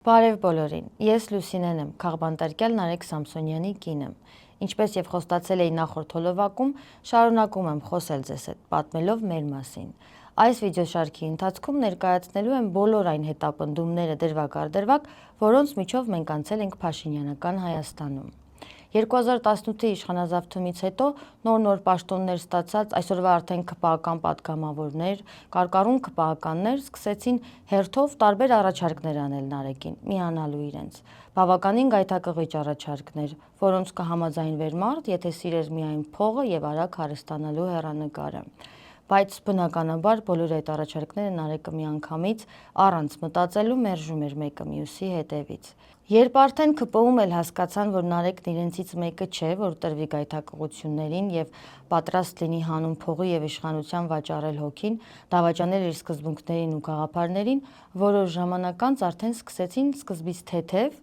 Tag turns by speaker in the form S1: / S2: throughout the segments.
S1: Բարև բոլորին, ես Լուսինեն եմ, քաղբանտարկյալ Նարեկ Սամսոնյանի կին եմ։ Ինչպես եւ խոստացել էի նախորդ հոլովակում, շարունակում եմ խոսել ձեզ հետ, պատմելով մեր մասին։ Այս վիդեոշարքի ընթացքում ներկայացնելու եմ բոլոր այն հետապնդումները դրվագ-արդրվագ, որոնց միջով մենք անցել ենք Փաշինյանական Հայաստանում։ 2018-ի իշխանազավթումից հետո նոր պաշտոններ ստացած այսօրվա արդեն ՔՊԱ-ական պատգամավորներ, կարկառուն ՔՊԱ-ականներ սկսեցին հերթով տարբեր առաջարկներ անել Նարեկին, միանալու իրենց։ Բավականին գայթակղիչ առաջարկներ, որոնց կհամաձայնվեր մարդ, եթե սիրեր միայն փողը եւ արագ հարստանալու հեռանկարը։ Բայց բնականաբար բոլոր այդ առաջարկները Նարեկը միանգամից առանց մտածելու մերժում էր մեկը մյուսի հետևից։ Երբ արդեն ՔՊ-ում էլ հասկացան, որ Նարեկն իրենցից մեկը չէ, որ տրվի գայթակղություններին եւ պատրաստ լինի հանուն փողի եւ իշխանության վաճառել հոգին, դավաճանել իր սկզբունքներին ու գաղափարներին, որոշ ժամանակ անց արդեն սկսեցին սկզբից թեթև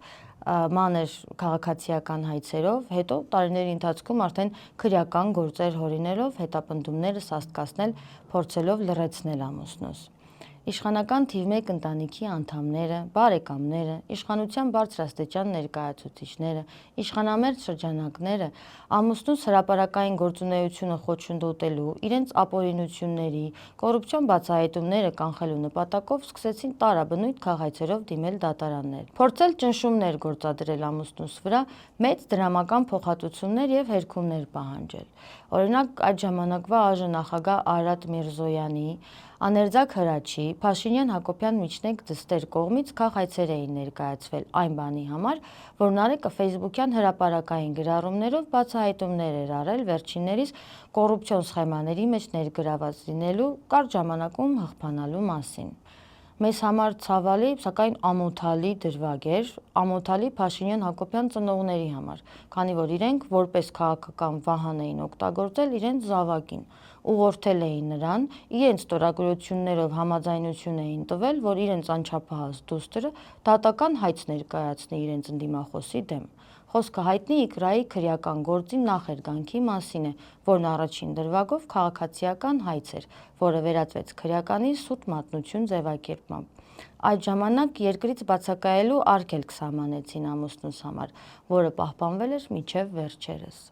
S1: մանր քաղաքացիական հայցերով, հետո տարիների ընթացքում արդեն քրեական գործեր հորինելով, հետապնդումները սաստկացնել, փորձելով լռեցնել ամուսնուս։ Իշխանական թիվ 1 ընտանիքի անդամները, բարեկամները, իշխանության բարձրաստիճան ներկայացուցիչները, իշխանամերձ շրջանակները ամուսնուս հրապարակային գործունեությունը խոչընդոտելու, իրենց ապօրինությունների, կոռուպցիոն բացահայտումները կանխելու նպատակով սկսեցին տարաբնույթ քաղայցերով դիմել դատարաններ, փորձել ճնշումներ գործադրել ամուսնուս վրա, մեծ դրամական փոխհատուցումներ եւ հերքումներ պահանջել։ Օրինակ, այդ ժամանակվա ԱԺ նախագահ Արարատ Միրզոյանի, Աներձակ Հրաչի, Փաշինյան-Հակոբյան միջնեկ դստեր կողմից քաղաքացիներ էին ներկայացվել այն բանի համար, որ Նարեկը ֆեյսբուքյան հրապարակային գրառումներով բացահայտումներ էր արել վերջիններիս կոռուպցիոն սխեմաների մեջ ներգրաված լինելու, կարճ ժամանակում հղբանալու մասին։ Մեզ համար ցավալի, սակայն ամոթալի դրվագ էր, ամոթալի Փաշինյան-Հակոբյան ծնողների համար, քանի որ իրենք որպես քաղաքական վահան էին օգտագործել իրենց զավակին, ուղղորդել էին նրան, իրենց ստորագրություններով համաձայնություն էին տվել, որ իրենց անչափահաս դուստրը դատական հայց ներկայացնի իրենց ընդդիմախոսի դեմ։ Խոսքը հայտնի Իքրայի քրեական գործի նախերգանքի մասին է, որն առաջին դրվագով քաղաքացիական հայց էր, որը վերածվեց քրեականի սուտ մատնություն ձևակերպմամբ։ Այդ ժամանակ երկրից բացակայելու արգելք սահմանեցին ամուսնուս համար, որը պահպանվել էր մինչև վերջերս։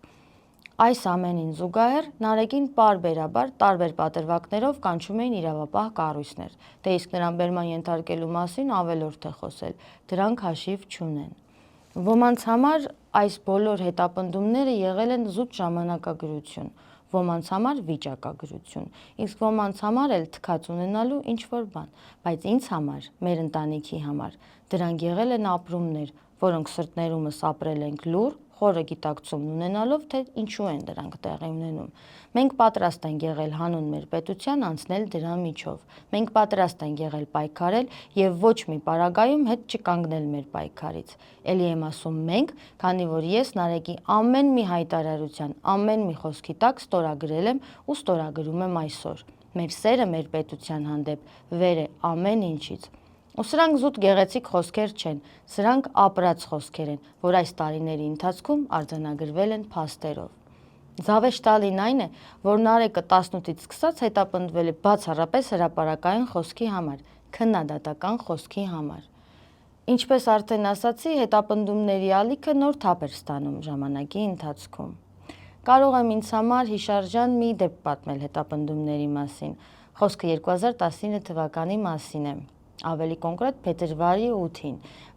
S1: Այս ամենին զուգահեռ Նարեկին պարբերաբար տարբեր պատրվակներով կանչում էին իրավապահ կառույցներ, դե իսկ նրան բերման ենթարկելու մասին ավելորդ է խոսել, դրանք հաշիվ չունեն։ Ոմանց համար այս բոլոր հետապնդումները եղել են զուտ ժամանակագրություն, ոմանց համար վիճակագրություն, իսկ ոմանց համար էլ թքած ունենալու ինչ-որ բան, բայց ինձ համար, մեր ընտանիքի համար, դրանք եղել են ապրումներ, որոնք սրտներումս ապրել ենք լուռ, խորը գիտակցում ունենալով, թե ինչու են դրանք տեղի ունենում։ Մենք պատրաստ ենք եղել հանուն մեր պետության անցնել դրա միջով։ Մենք պատրաստ ենք եղել պայքարել եւ ոչ մի պարագայում հետ չկանգնել մեր պայքարից։ Էլի եմ ասում մենք, քանի որ ես Նարեկի ամեն մի հայտարարության, ամեն մի խոսքի տակ ստորագրել եմ ու ստորագրում եմ այսօր։ Մեր սերը մեր պետության հանդեպ վեր է ամեն ինչից։ Ու սրանք զուտ գեղեցիկ խոսքեր չեն, սրանք ապրած խոսքեր են, որ այս տարիների ընթացքում արձանագրվել են փաստերով։ Զավեշտալին այն է, որ Նարեկը 18-ից սկսած հետապնդվել է բացառապես հրապարակային խոսքի համար, քննադատական խոսքի համար։ Ինչպես արդեն ասացի, հետապնդումների ալիքը նոր թափ էր ստանում ժամանակի ընթացքում։ Կարող եմ ինձ համար հիշարժան մի դեպք պատմել հետապնդումների մասին։ Խոսքը 2019 թվականի մասին է։ Ավելի կոնկրետ փետրվարի 8-ին,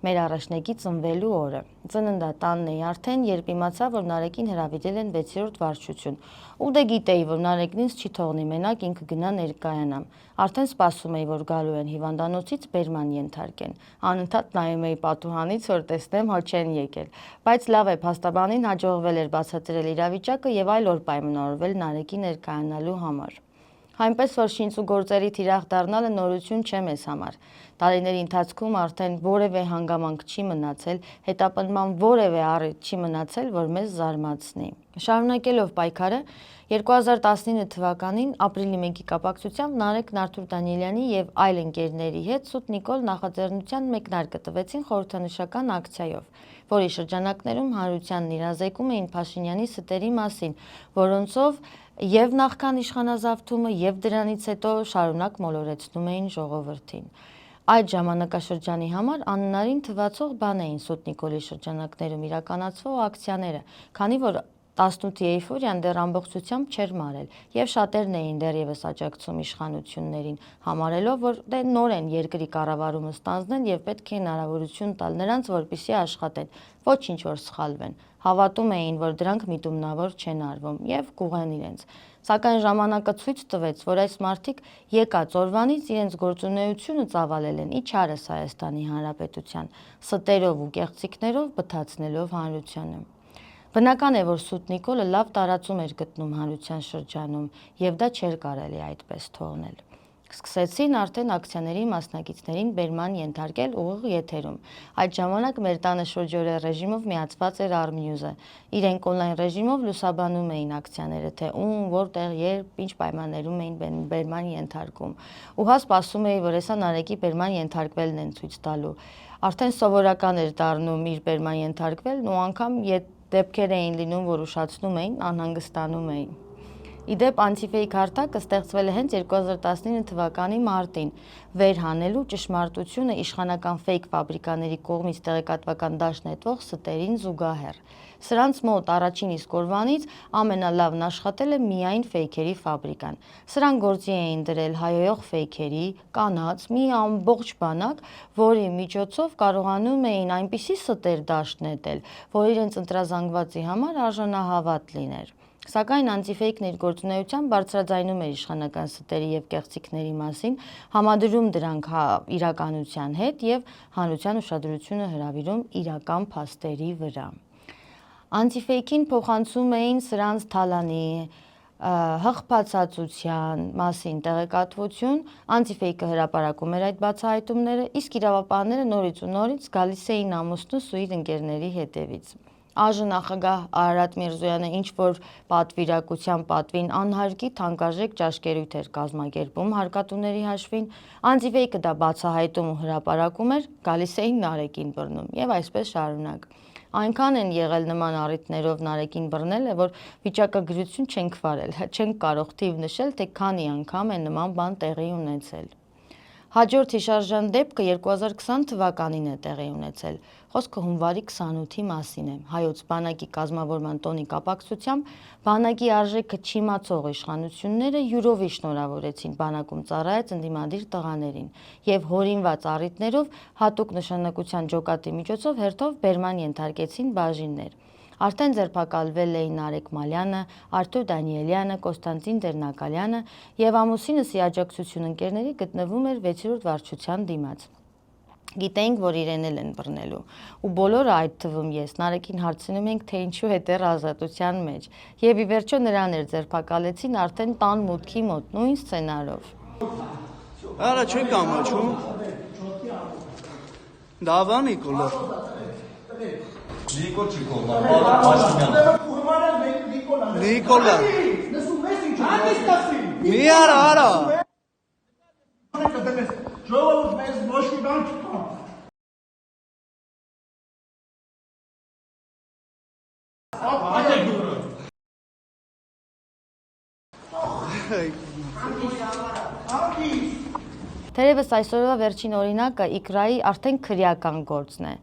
S1: մեր առաջնեկի ծնվելու օրը։ Ծննդատանն էի արդեն, երբ իմացա, որ Նարեկին հրավիրել են 6-րդ վարչություն։ Ու դե գիտեի, որ Նարեկն ինձ չի թողնի մենակ, ինքը գնա ներկայանամ։ Արդեն սպասում էի, որ գալու են հիվանդանոցից բերման ենթարկեն։ Անընդհատ նայում էի պատուհանից, որ տեսնեմ հո չեն եկել։ Բայց լավ է, փաստաբանին հաջողվել էր բացատրել իրավիճակը եւ այլ օր պայմանավորվել Նարեկի ներկայանալու համար։ Այնպես որ շինծ ու գործերի թիրախ դառնալը նորություն չէ մեզ համար։ Տարիների ընթացքում արդեն որևէ հանգամանք չի մնացել, հետապնդման որևէ առիթ չի մնացել, որ մեզ զարմացնի։ Շարունակելով պայքարը, 2019 թվականին ապրիլի 1-ի կապակցությամբ Նարեկն Արթուր Դանիելյանի եւ այլ ընկերների հետ Սուտ Նիկոլ նախաձեռնության մեկնարկը տվեցին խորհրդանշական ակցիայով, որի շրջանակներում հանրությանն իրազեկում էին Փաշինյանի ստերի մասին, որոնցով եւ նախքան իշխանազավթումը եւ դրանից հետո շարունակ մոլորեցնում էին ժողովրդին։ Այդ ժամանակաշրջանի համար անհնարին թվացող բան էին Սուտ Նիկոլի շրջանակներում իրականացվող ակցիաները, քանի որ 18 էйֆորիան դեռ ամբողջությամբ չէր մարել, եւ շատերն էին դեռևս աջակցում իշխանություններին, համարելով, որ նոր են երկրի կառավարումը ստանձնել եւ պետք է հնարավորություն տալ նրանց, որպեսզի աշխատեն, ոչինչ որ սխալվեն։ Հավատում էին, որ դրանք միտումնավոր չեն արվում եւ կուղեն իրենց։ Սակայն ժամանակը ցույց տվեց, որ այս մարդիկ եկած օրվանից իրենց գործունեությունը ծավալել են իջարս Հայաստանի Հանրապետության, ստերով ու կեղծիքներով բթացնելով հանրությանը։ Բնական է, որ Սուտ Նիկոլը լավ տարածում էր գտնում հանրության շրջանում եւ դա չէր կարելի այդպես թողնել։ Սկսեցին արդեն ակցիաների մասնակիցներին բերման ենթարկել ուղիղ եթերում։ Այդ ժամանակ մեր տանը շուրջօրյա ռեժիմով միացված էր Armnews-ը։ Իրենք օնլայն ռեժիմով լուսաբանում էին ակցիաները, թե ում, որտեղ, երբ, ինչ պայմաններում էին բերման ենթարկում։ Ու հա սպասում էի, որ հեսա Նարեկի բերման ենթարկվելն են ցույց տալու։ Արդեն սովորական էր դառնում իր բերման ենթարկվելն ու անգամ դեպքեր էին լինում, որ ուշացնում էին, անհանգստանում էին։ Իդեպ անտիֆեյք հարթակը ստեղծվել է հենց 2019 թվականի մարտին, վերհանելու ճշմարտությունը իշխանական ֆեյք ֆաբրիկաների կողմից տեղեկատվական դաշտ նետվող ստերին զուգահեռ։ Սրանց մոտ առաջին իսկ օրվանից ամենալավն աշխատել է միայն ֆեյքերի ֆաբրիկան։ Սրանք գործի էին դրել հայոյող ֆեյքերի, կանաց, մի ամբողջ բանակ, որի միջոցով կարողանում էին այնպիսի ստեր դաշտ նետել, որ իրենց ընտրազանգվածի համար արժանահավատ լիներ։ Սակայն անտիֆեյքն իր գործունեությամբ բարձրաձայնում էր իշխանական ստերի եւ կեղծիքների մասին, համադրում դրանք իրականության հետ եւ հանրության ուշադրությունը հրավիրում իրական փաստերի վրա։ Անտիֆեյքին փոխանցում էին սրանց թալանի, հղբացածության մասին տեղեկատվություն, անտիֆեյքը հրապարակում էր այդ բացահայտումները, իսկ իրավապահները նորից ու նորից գալիս էին ամուսնուս ու իր ընկերների հետևից։ Այժմ նախագահ Արարատ Միրզոյանը ինչ-որ պատվիրակության պատվին անհարկի թանկարժեք ճաշկերույթ էր կազմակերպում հարկատուների հաշվին, անտիֆեյքը դա բացահայտում ու հրապարակում էր, գալիս էին Նարեկին բռնում եւ այսպես շարունակ։ Այնքան են եղել նման առիթներով Նարեկին բռնելը, որ վիճակագրություն չենք վարել, չենք կարող թիվ նշել, թե քանի անգամ է նման բան տեղի ունեցել։ Հաջորդ հիշարժան դեպքը 2020 թվականին է տեղի ունեցել։ Խոսքը հունվարի 28-ի մասին է։ Հայոց բանակի կազմավորման տոնի կապակցությամբ բանակի արժեքը չիմացող իշխանությունները յուրովի շնորհավորեցին բանակում ծառայած ընդդիմադիր տղաներին եւ հորինված առիթներով հատուկ նշանակության ջոկատի միջոցով հերթով բերման ենթարկեցին բաժիններ։ Արդեն ձերբակալվել էին Նարեկ Մալյանը, Արթուր Դանիելյանը, Կոստանտին Տերնակալյանը եւ ամուսինս ի աջակցություն ընկերների գտնվում էր 6-րդ վարչության դիմաց։ Գիտեինք, որ իրեն էլ են բռնելու, ու բոլորը, այդ թվում ես, Նարեկին հարցնում ենք, թե ինչու է դեռ ազատության մեջ, եւ ի վերջո նրան էր ձերբակալեցին արդեն տան մուտքի մոտ, նույն սցենարով։
S2: Արա չեք ամաչում։ Դավա Նիկոլը։
S3: Նիկոլ Չիկոլա, Պաշտոնյան։
S2: Նիկոլա։ Մի արա։
S4: Ժողովուրդ մեզ ոչ մի բան չկա։
S1: Թերևս այսօրվա վերջին օրինակը Իքրայի արդեն քրեական գործն է։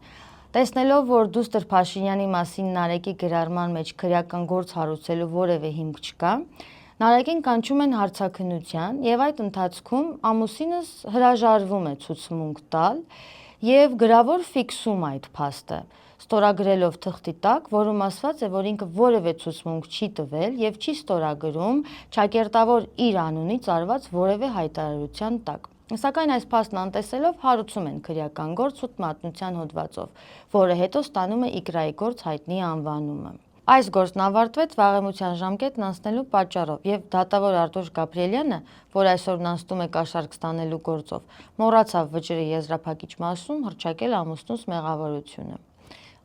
S1: Տեսնելով, որ դուստր Փաշինյանի մասին Նարեկի գրառման մեջ քրեական գործ հարուցելու որևէ հիմք չկա, Նարեկին կանչում են հարցաքննության եւ այդ ընթացքում ամուսինս հրաժարվում է ցուցմունք տալ եւ գրավոր ֆիքսում այդ փաստը, ստորագրելով թղթի տակ, որում ասված է, որ ինքը որևէ ցուցմունք չի տվել եւ չի ստորագրում ճակերտավոր իր անունից արված որևէ հայտարարության տակ։ Սակայն այս փաստն անտեսելով հարուցում են քրեական գործ սուտ մատնության հոդվածով, որը հետո ստանում է Իքրայի գործ հայտնի անվանումը։ Այս գործն ավարտվեց վաղեմության ժամկետն անցնելու պատճառով եւ դատավոր Արտուշ Գաբրիելյանը, որ այսօր նստում է կաշառք ստանելու գործով, մոռացավ վճռի եզրափակիչ մասում հռչակել ամուսնուս մեղավորությունը։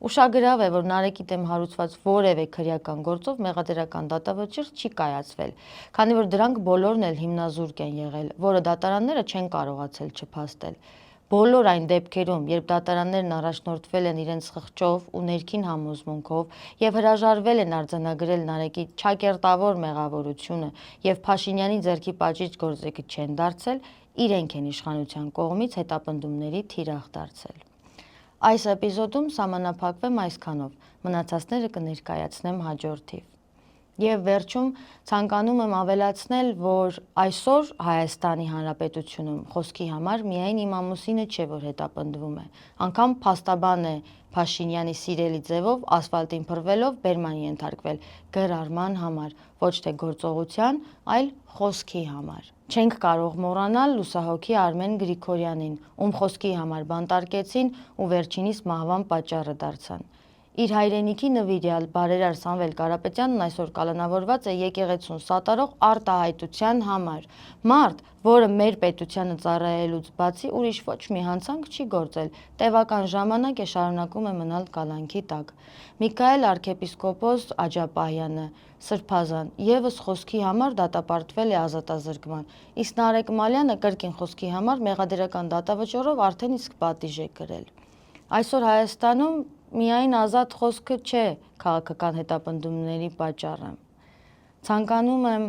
S1: Ուշագրավ է, որ Նարեկի դեմ հարուցված որևէ քրեական գործով մեղադրական դատավճիռ չի կայացվել, քանի որ դրանք բոլորն էլ հիմնազուրկ են եղել, որը դատարանները չեն կարողացել չփաստել։ բոլոր այն դեպքերում, երբ դատարաններն առաջնորդվել են իրենց խղճով ու ներքին համոզմունքով եւ հրաժարվել են արձանագրել Նարեկի ճակերտավոր մեղավորությունը եւ Փաշինյանի ձեռքի պատժիչ գործիքը չեն դարձել, իրենք են իշխանության կողմից հետապնդումների թիրախ դարձել։ Այս էպիզոդում սահմանափակվեմ այսքանով, մնացածները կներկայացնեմ հաջորդիվ։ Եվ վերջում ցանկանում եմ ավելացնել, որ այսօր Հայաստանի Հանրապետությունում խոսքի համար միայն իմ ամուսինը չէ, որ հետապնդվում է, անգամ փաստաբան է Փաշինյանի սիրելի ձևով ասֆալտին փռվելով բերման ենթարկվել գրառման համար, ոչ թե գործողության, այլ խոսքի համար։ Չենք կարող մոռանալ լուսահոգի Արմեն Գրիգորյանին, ում խոսքի համար բանտարկեցին ու վերջինիս մահվան պատճառը դարձան։ Իր հայրենիքի նվիրյալ բարերար Սամվել Կարապետյանն այսօր կալանավորված է եկեղեցուն սատարող արտահայտության համար։ Մարդ, որը մեր պետությանը ծառայելուց բացի ուրիշ ոչ մի հանցանք չի գործել, տևական ժամանակ է շարունակում է մնալ կալանքի տակ։ Միքայել arczepiskopos Աջապահյանը, սրբազան, եւս խոսքի համար դատապարտվել է ազատազրկման, իսկ Նարեկ Մալյանը կրկին խոսքի համար մեղադրական դատավճռով արդեն իսկ պատիժ է կրել։ Այսօր Հայաստանում միայն ազատ խոսքը չէ քաղաքական հետապնդումների պատճառը։ Ցանկանում եմ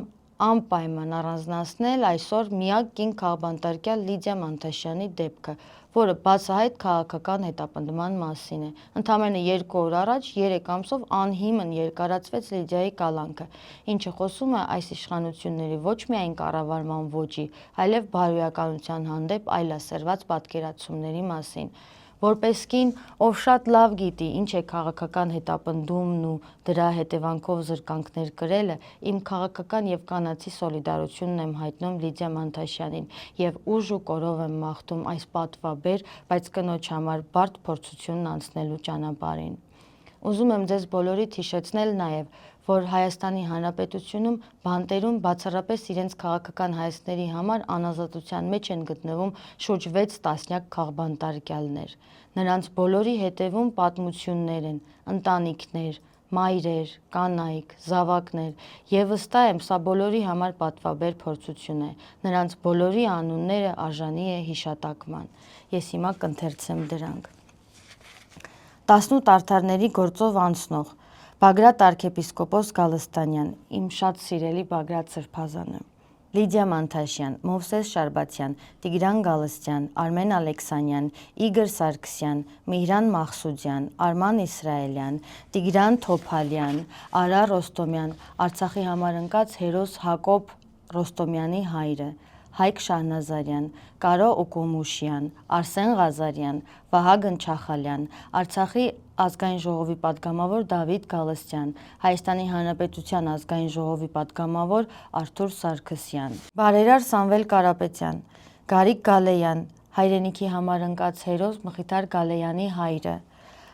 S1: անպայման առանձնացնել այսօր միակ կին քաղբանտարկյալ Լիդիա Մանթաշյանի դեպքը, որը բացահայտ քաղաքական հետապնդման մասին է։ Ընդամենը 2 օր առաջ 3 ամսով անհիմն երկարացվեց Լիդիայի կալանքը, ինչը խոսում է այս իշխանությունների ոչ միայն կառավարման ոճի, այլև բարոյականության հանդեպ այլասերված պատկերացումների մասին։ Որպես կին, ով շատ լավ գիտի ինչ է քաղաքական հետապնդումն ու դրա հետևանքով զրկանքներ կրելը, իմ քաղաքական եւ կանացի սոլիդարությունն եմ հայտնում Լիդիա Մանթաշյանին եւ ուժ ու կորով եմ մաղթում այս պատվաբեր, բայց կնոջ համար բարդ փորձությունն անցնելու ճանապարհին։ Ուզում եմ ձեզ բոլորիդ հիշեցնել նաև, որ Հայաստանի Հանրապետությունում բանտերում բացառապես իրենց քաղաքական հայացքների համար անազատության մեջ են գտնվում շուրջ 6 տասնյակ քաղբանտարկյալներ։ Նրանց բոլորի հետևում պատմություններ են, ընտանիքներ, մայրեր, կանայք, զավակներ, եւ վստահ եմ, սա բոլորի համար պատվաբեր փորձություն է։ Նրանց բոլորի անունները արժանի է հիշատակման։ Ես հիմա կընթերցեմ դրանք։ 18 արդարների գործով անցնող Բագրատ arczepiskopos Գալստանյան, իմ շատ սիրելի Բագրատ սրբազանը, Լիդիա Մանթաշյան, Մովսես Շարբաթյան, Տիգրան Գալստյան, Արմեն Ալեքսանյան, Իգոր Սարգսյան, Միհրան Մախսուդյան, Արման Իսրայելյան, Տիգրան Թոփալյան, Արա Ռոստոմյան, Արցախի համար ընկած հերոս Հակոբ Ռոստոմյանի հայրը, Հայկ Շահնազարյան, Կարո Օկոմուշյան, Արսեն Ղազարյան, Վահագն Չախալյան, Արցախի ազգային ժողովի պատգամավոր Դավիթ Գալստյան, Հայաստանի Հանրապետության ազգային ժողովի պատգամավոր Արթուր Սարգսյան, բարերար Սամվել Կարապետյան, Գարիկ Գալեյան, հայրենիքի համար ընկած հերոս Մխիթար Գալեյանի հայրը,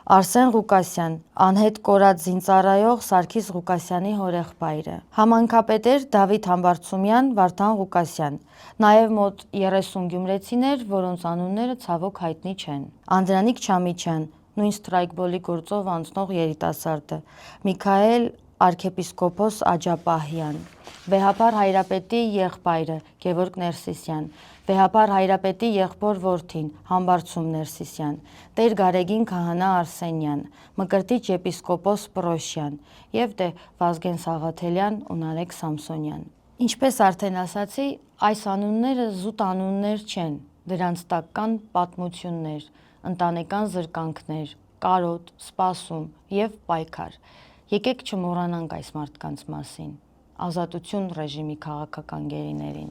S1: Արսեն Ղուկասյան, անհետ կորած զինծառայող Սարգիս Ղուկասյանի հորեղբայրը, համանքապետեր Դավիթ Համբարձումյան, Վարդան Ղուկասյան, նաև մոտ 30 գյումրեցիներ, որոնց անունները ցավոք հայտնի չեն, Անդրանիկ Չամիչյան, նույն ստրայքբոլի գործով անցնող երիտասարդը, Միքայել arczepiskopos Աջապահյան, Վեհապար Հայրապետի եղբայրը Գևորգ Ներսիսյան, Վեհապար Հայրապետի եղբոր որդին Համբարձում Ներսիսյան, Տեր Գարեգին քահանա Արսենյան, Մկրտիչ եպիսկոպոս Պրոշյան եւ դե Վազգեն Սաղաթելյան ու Նարեկ Սամսոնյան։ Ինչպես արդեն ասացի, այս անունները զուտ անուններ չեն, դրանց տակ կան պատմություններ, ընտանեկան զրկանքներ, կարոտ, սպասում եւ պայքար։ Եկեք չմոռանանք այս մարդկանց մասին։ Ազատություն ռեժիմի քաղաքական գերիներին։